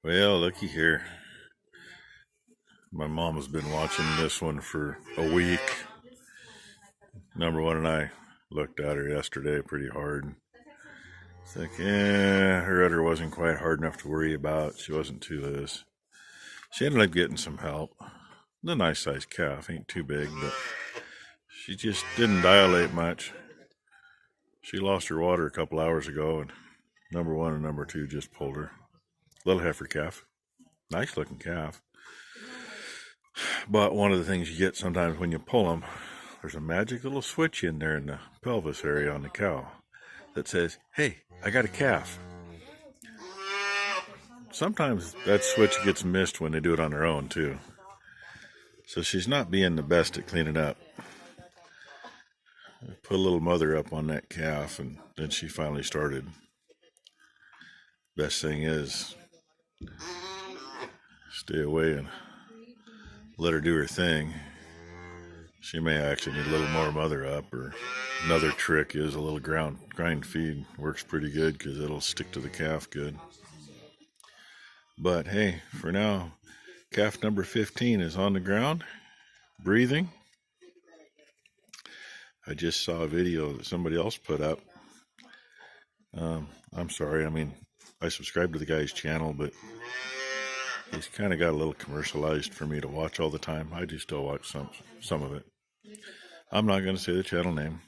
Well, looky here. My mom has been watching this one for a week. Number one and I looked at her yesterday pretty hard. It's like, her udder wasn't quite hard enough to worry about. She wasn't too loose. She ended up getting some help. The nice sized calf, ain't too big, but she just didn't dilate much. She lost her water a couple hours ago, and number one and number two just pulled her. Little heifer calf. Nice looking calf. But one of the things you get sometimes when you pull them, there's a magic little switch in there in the pelvis area on the cow that says, hey, I got a calf. Sometimes that switch gets missed when they do it on their own too. So she's not being the best at cleaning up. I put a little mother up on that calf, and then she finally started. Best thing is, stay away and let her do her thing. She may actually need a little more mother up, or another trick is a little grind feed. Works pretty good because it'll stick to the calf good. But hey, for now, calf number 15 is on the ground, breathing. I just saw a video that somebody else put up. I'm sorry, I subscribe to the guy's channel, but he's kind of got a little commercialized for me to watch all the time. I do still watch some of it. I'm not going to say the channel name,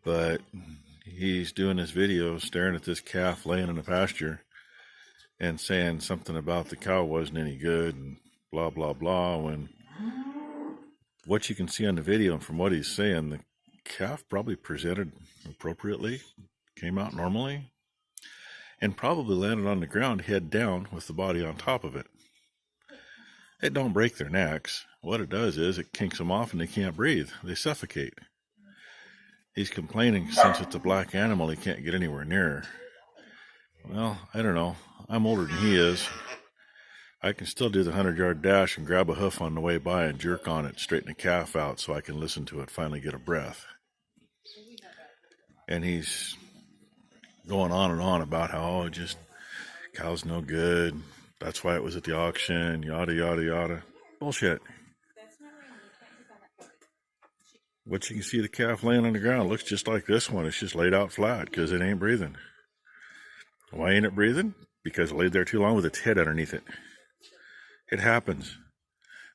but he's doing this video staring at this calf laying in the pasture and saying something about the cow wasn't any good and blah, blah, blah, when what you can see on the video and from what he's saying, the calf probably presented appropriately, came out normally, and probably landed on the ground head down with the body on top of it. It don't break their necks. What it does is it kinks them off and they can't breathe. They suffocate. He's complaining since it's a black animal he can't get anywhere near her. Well, I don't know. I'm older than he is. I can still do the 100-yard dash and grab a hoof on the way by and jerk on it, straighten the calf out so I can listen to it finally get a breath. And he's going on and on about how cow's no good. That's why it was at the auction, yada, yada, yada. Bullshit. What you can see the calf laying on the ground looks just like this one. It's just laid out flat because it ain't breathing. Why ain't it breathing? Because it laid there too long with its head underneath it. It happens.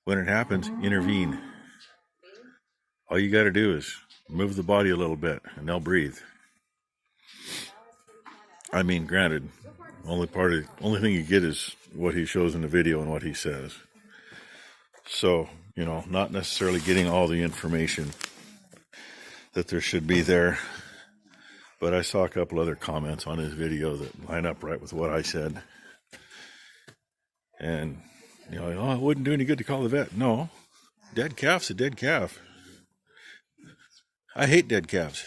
When it happens, intervene. All you got to do is move the body a little bit and they'll breathe. Granted, only thing you get is what he shows in the video and what he says. So, not necessarily getting all the information that there should be there. But I saw a couple other comments on his video that line up right with what I said. And, it wouldn't do any good to call the vet. No, dead calf's a dead calf. I hate dead calves.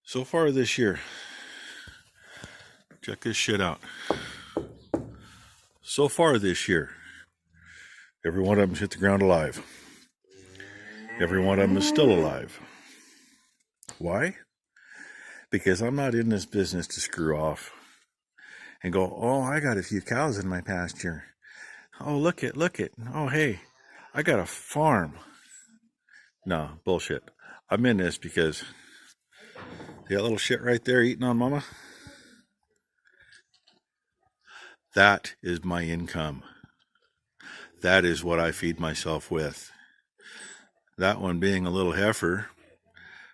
So far this year, check this shit out. So far this year, every one of them hit the ground alive. Every one of them is still alive. Why? Because I'm not in this business to screw off and go, oh, I got a few cows in my pasture. Oh, look it. Oh, hey, I got a farm. No, bullshit. I'm in this because see that little shit right there eating on mama? That is my income. That is what I feed myself with. That one being a little heifer,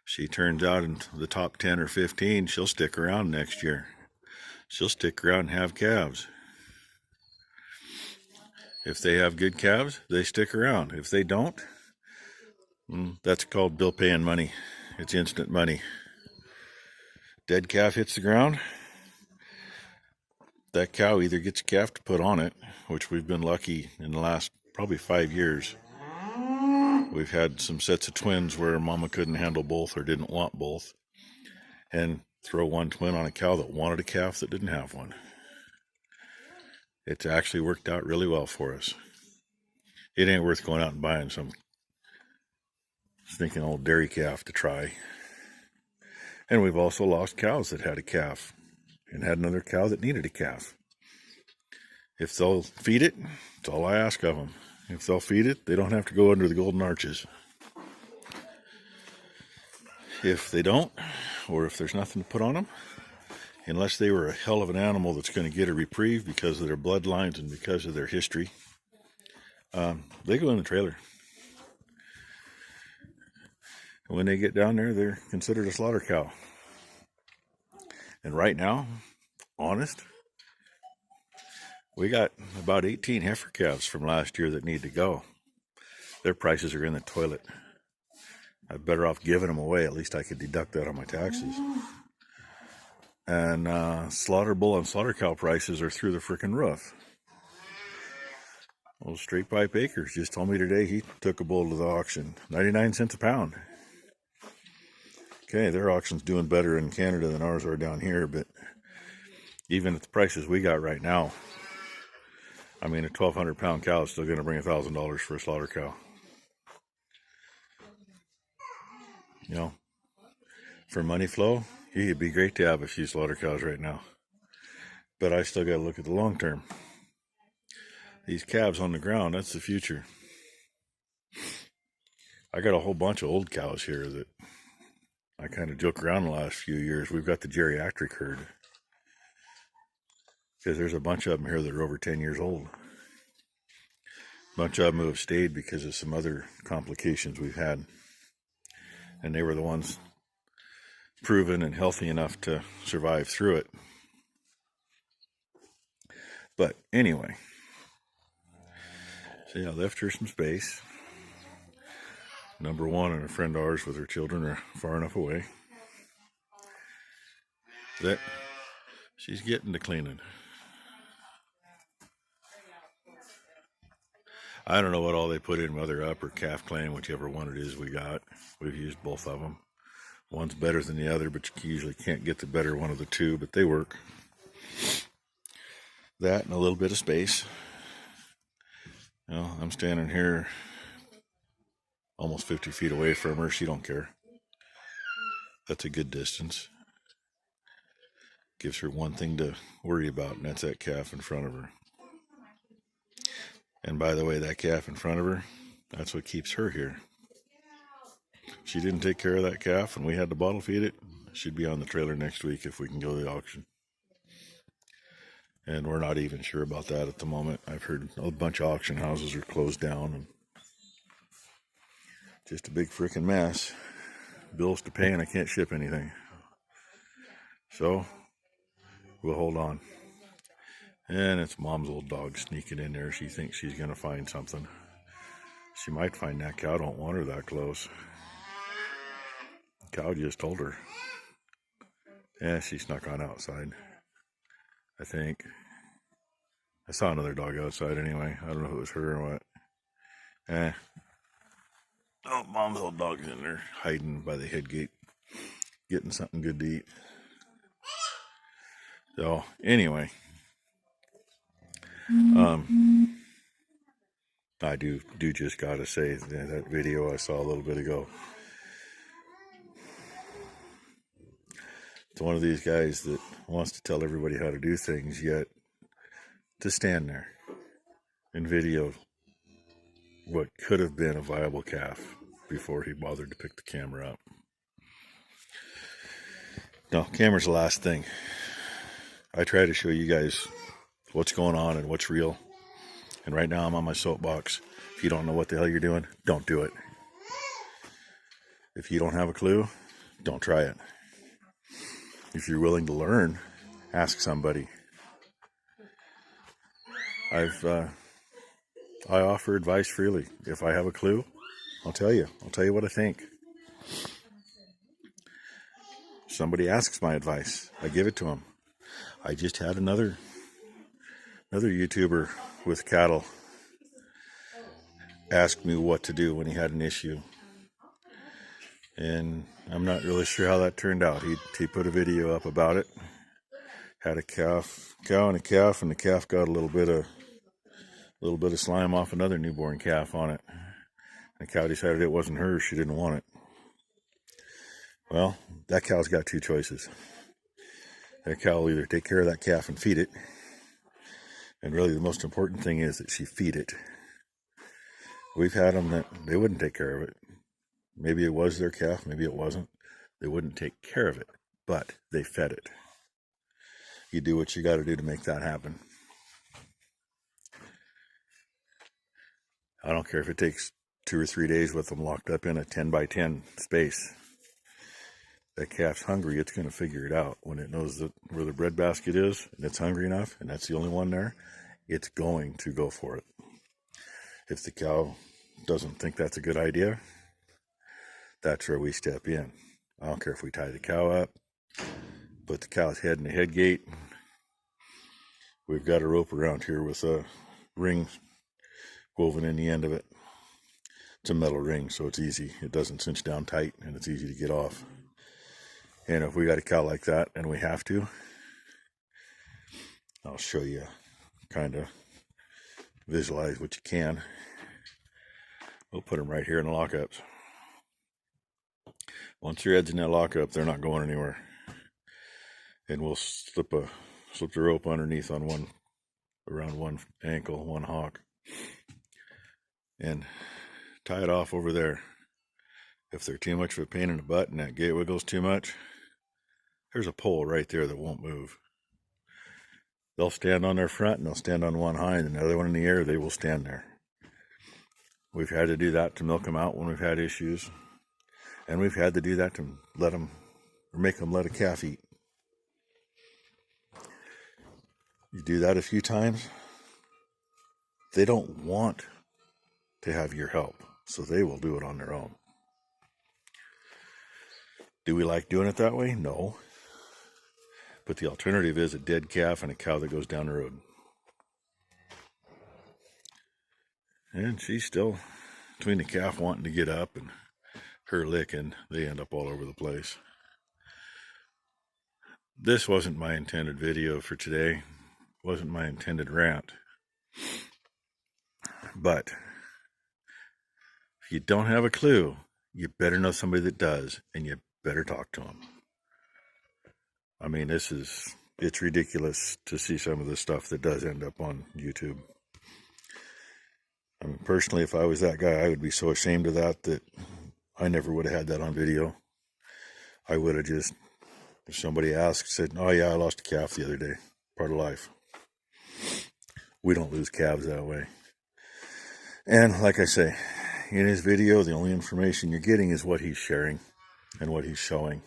she turns out in the top 10 or 15, she'll stick around next year. She'll stick around and have calves. If they have good calves, they stick around. If they don't, that's called bill paying money. It's instant money. Dead calf hits the ground. That cow either gets a calf to put on it, which we've been lucky in the last probably 5 years. We've had some sets of twins where mama couldn't handle both or didn't want both, and throw one twin on a cow that wanted a calf that didn't have one. It's actually worked out really well for us. It ain't worth going out and buying some stinking old dairy calf to try. And we've also lost cows that had a calf and had another cow that needed a calf. If they'll feed it, that's all I ask of them. If they'll feed it, they don't have to go under the golden arches. If they don't, or if there's nothing to put on them, unless they were a hell of an animal that's going to get a reprieve because of their bloodlines and because of their history, they go in the trailer. And when they get down there, they're considered a slaughter cow. And right now, honest, we got about 18 heifer calves from last year that need to go. Their prices are in the toilet. I'm better off giving them away. At least I could deduct that on my taxes. And slaughter bull and slaughter cow prices are through the frickin' roof. Well, Straight Pipe Acres just told me today he took a bull to the auction. 99 cents a pound. Okay, their auction's doing better in Canada than ours are down here, but even at the prices we got right now, I mean, a 1,200 pound cow is still going to bring $1,000 for a slaughter cow. You know, for money flow, it'd be great to have a few slaughter cows right now. But I still got to look at the long term. These calves on the ground, that's the future. I got a whole bunch of old cows here that I kind of joke around the last few years. We've got the geriatric herd. Because there's a bunch of them here that are over 10 years old. A bunch of them who have stayed because of some other complications we've had. And they were the ones proven and healthy enough to survive through it. But anyway, so yeah, left her some space. Number one and a friend of ours with her children are far enough away that she's getting to cleaning. I don't know what all they put in, whether up or calf clean, whichever one it is we got. We've used both of them. One's better than the other, but you usually can't get the better one of the two, but they work. That and a little bit of space. You know, I'm standing here almost 50 feet away from her. She don't care. That's a good distance. Gives her one thing to worry about, and that's that calf in front of her. And by the way, that calf in front of her, that's what keeps her here. She didn't take care of that calf and we had to bottle feed it. She'd be on the trailer next week if we can go to the auction. And we're not even sure about that at the moment. I've heard a bunch of auction houses are closed down and just a big freaking mess. Bills to pay and I can't ship anything. So we'll hold on. And it's Mom's old dog sneaking in there. She thinks she's going to find something. She might find that cow. Don't want her that close. Cow just told her. Yeah, she snuck on outside, I think. I saw another dog outside anyway. I don't know if it was her or what. Oh, Mom's old dog's in there hiding by the head gate, getting something good to eat. So, anyway. I do just gotta say that video I saw a little bit ago. It's one of these guys that wants to tell everybody how to do things, yet to stand there and video what could have been a viable calf before he bothered to pick the camera up. No, camera's the last thing. I try to show you guys what's going on and what's real. And right now I'm on my soapbox. If you don't know what the hell you're doing, don't do it. If you don't have a clue, don't try it. If you're willing to learn, ask somebody. I offer advice freely. If I have a clue, I'll tell you. I'll tell you what I think. Somebody asks my advice, I give it to them. I just had another YouTuber with cattle ask me what to do when he had an issue. And I'm not really sure how that turned out. He put a video up about it. Had a cow and a calf, and the calf got a little bit of slime off another newborn calf on it. The cow decided it wasn't hers, she didn't want it. Well, that cow's got two choices. That cow will either take care of that calf and feed it, and really the most important thing is that she feed it. We've had them that they wouldn't take care of it. Maybe it was their calf, maybe it wasn't. They wouldn't take care of it, but they fed it. You do what you got to do to make that happen. I don't care if it takes 2 or 3 days with them locked up in a 10 by 10 space. That calf's hungry, it's going to figure it out. When it knows that where the bread basket is and it's hungry enough and that's the only one there, it's going to go for it. If the cow doesn't think that's a good idea, that's where we step in. I don't care if we tie the cow up, put the cow's head in the head gate. We've got a rope around here with a ring woven in the end of it. It's a metal ring, so it's easy. It doesn't cinch down tight, and it's easy to get off. And if we got a cow like that, and we have to, I'll show you, kind of visualize what you can. We'll put them right here in the lockups. Once your head's in that lockup, they're not going anywhere. And we'll slip the rope underneath on one, around one ankle, one hock, and tie it off over there. If they're too much of a pain in the butt and that gate wiggles too much, there's a pole right there that won't move. They'll stand on their front and they'll stand on one hind, and the other one in the air, they will stand there. We've had to do that to milk them out when we've had issues. And we've had to do that to let them, or make them let a calf eat. You do that a few times, they don't want to have your help, so they will do it on their own. Do we like doing it that way? No. But the alternative is a dead calf and a cow that goes down the road. And she's still, between the calf wanting to get up and her licking, they end up all over the place. This wasn't my intended video for today. It wasn't my intended rant. But if you don't have a clue, you better know somebody that does, and you better talk to them. I mean, it's ridiculous to see some of the stuff that does end up on YouTube. I mean, personally, if I was that guy, I would be so ashamed of that I never would have had that on video. I would have just, if somebody asked, said, oh yeah, I lost a calf the other day. Part of life. We don't lose calves that way. And like I say, in his video, the only information you're getting is what he's sharing and what he's showing.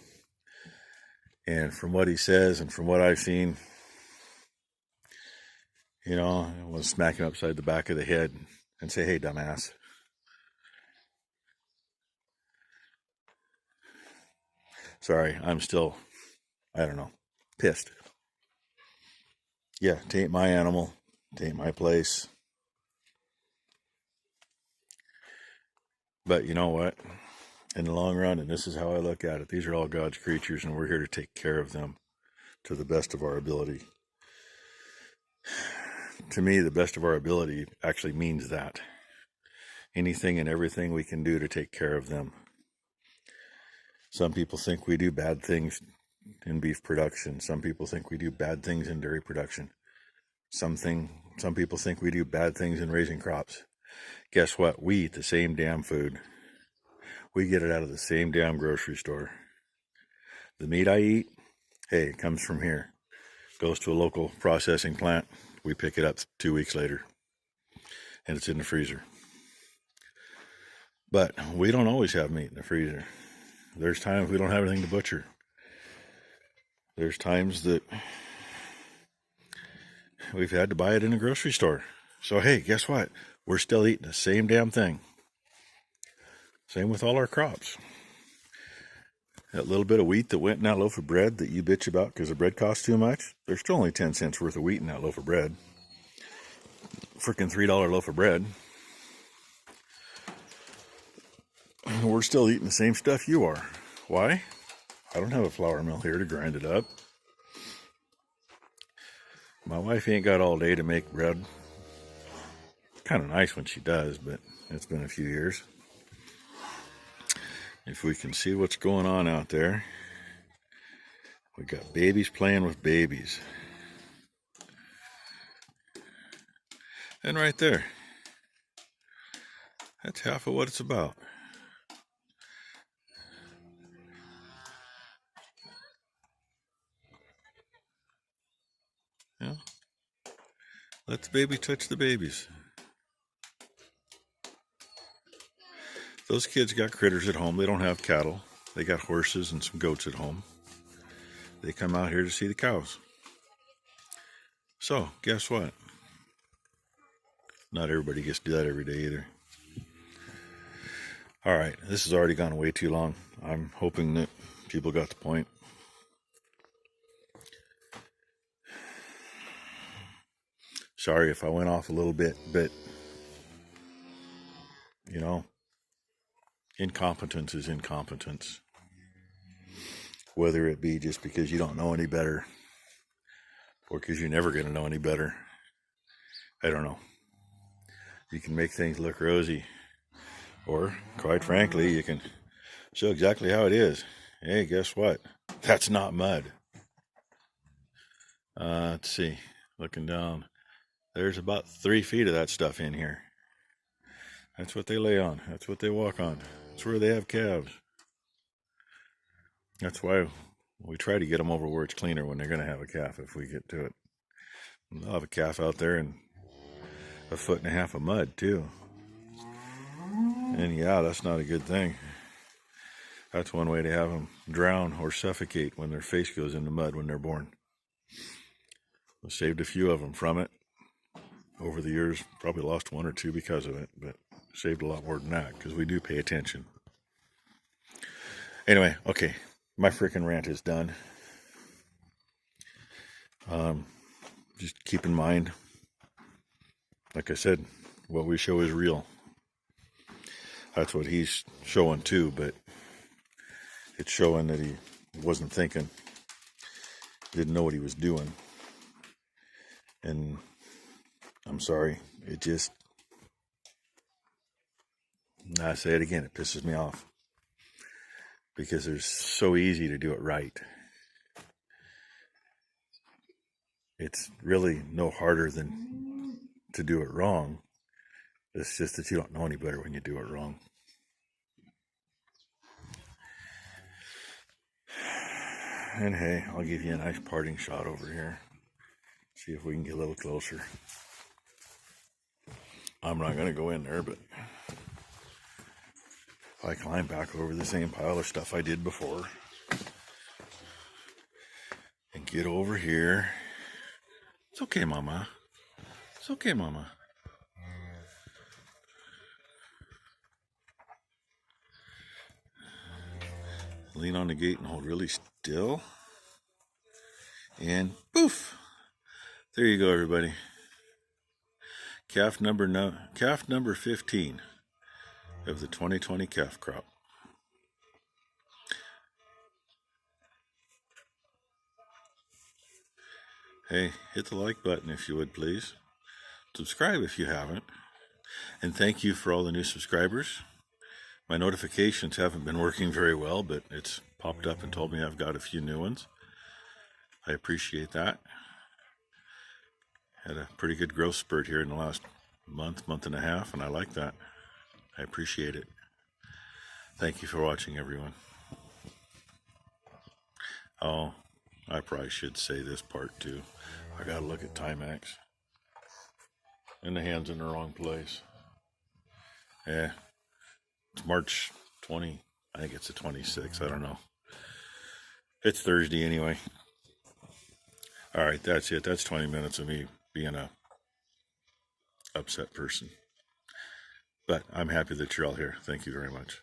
And from what he says and from what I've seen, you know, I want to smack him upside the back of the head and say, hey, dumbass. Sorry, I'm still, I don't know, pissed. Yeah, it ain't my animal. It ain't my place. But you know what? In the long run, and this is how I look at it, these are all God's creatures, and we're here to take care of them to the best of our ability. To me, the best of our ability actually means that. Anything and everything we can do to take care of them. Some people think we do bad things in beef production. Some people think we do bad things in dairy production. Some people think we do bad things in raising crops. Guess what? We eat the same damn food. We get it out of the same damn grocery store. The meat I eat, hey, it comes from here. Goes to a local processing plant. We pick it up 2 weeks later. And it's in the freezer. But we don't always have meat in the freezer. There's times we don't have anything to butcher. There's times that we've had to buy it in a grocery store. So hey, guess what? We're still eating the same damn thing. Same with all our crops. That little bit of wheat that went in that loaf of bread that you bitch about because the bread costs too much, there's still only 10 cents worth of wheat in that loaf of bread. Freaking $3 loaf of bread. We're still eating the same stuff you are. Why? I don't have a flour mill here to grind it up. My wife ain't got all day to make bread. Kind of nice when she does, but it's been a few years. if we can see what's going on out there. We got babies playing with babies. And right there, that's half of what it's about. Yeah. Let the baby touch the babies. Those kids got critters at home. They don't have cattle. They got horses and some goats at home. They come out here to see the cows. So, guess what? Not everybody gets to do that every day either. All right, this has already gone way too long. I'm hoping that people got the point. Sorry if I went off a little bit, but, you know, incompetence is incompetence. Whether it be just because you don't know any better or because you're never going to know any better. I don't know. You can make things look rosy, or quite frankly, you can show exactly how it is. Hey, guess what? That's not mud. Let's see. Looking down, there's about 3 feet of that stuff in here. That's what they lay on. That's what they walk on. That's where they have calves. That's why we try to get them over where it's cleaner when they're going to have a calf if we get to it. They'll have a calf out there in 1.5 foot of mud too. And yeah, that's not a good thing. That's one way to have them drown or suffocate when their face goes in the mud when they're born. We saved a few of them from it over the years. Probably lost 1 or 2 because of it, but saved a lot more than that because we do pay attention. Anyway, okay, my freaking rant is done. Just keep in mind, like I said, what we show is real. That's what he's showing too, but it's showing that he wasn't thinking, didn't know what he was doing. And I'm sorry, it just, I say it again, it pisses me off. Because it's so easy to do it right. It's really no harder than to do it wrong. It's just that you don't know any better when you do it wrong. And hey, I'll give you a nice parting shot over here. See if we can get a little closer. I'm not going to go in there, but if I climb back over the same pile of stuff I did before and get over here. It's okay, Mama. It's okay, Mama. Lean on the gate and hold really still. And poof! There you go, everybody. Calf number 15 of the 2020 calf crop. Hey, hit the like button if you would, please. Subscribe if you haven't. And thank you for all the new subscribers. My notifications haven't been working very well, but it's popped up and told me I've got a few new ones. I appreciate that. Had a pretty good growth spurt here in the last month and a half, and I like that. I appreciate it. Thank you for watching, everyone. Oh, I probably should say this part too. I gotta look at Timex. And the hand's in the wrong place. Yeah. It's March 20. I think it's the 26th. I don't know. It's Thursday anyway. All right, that's it. That's 20 minutes of me being a upset person. But I'm happy that you're all here. Thank you very much.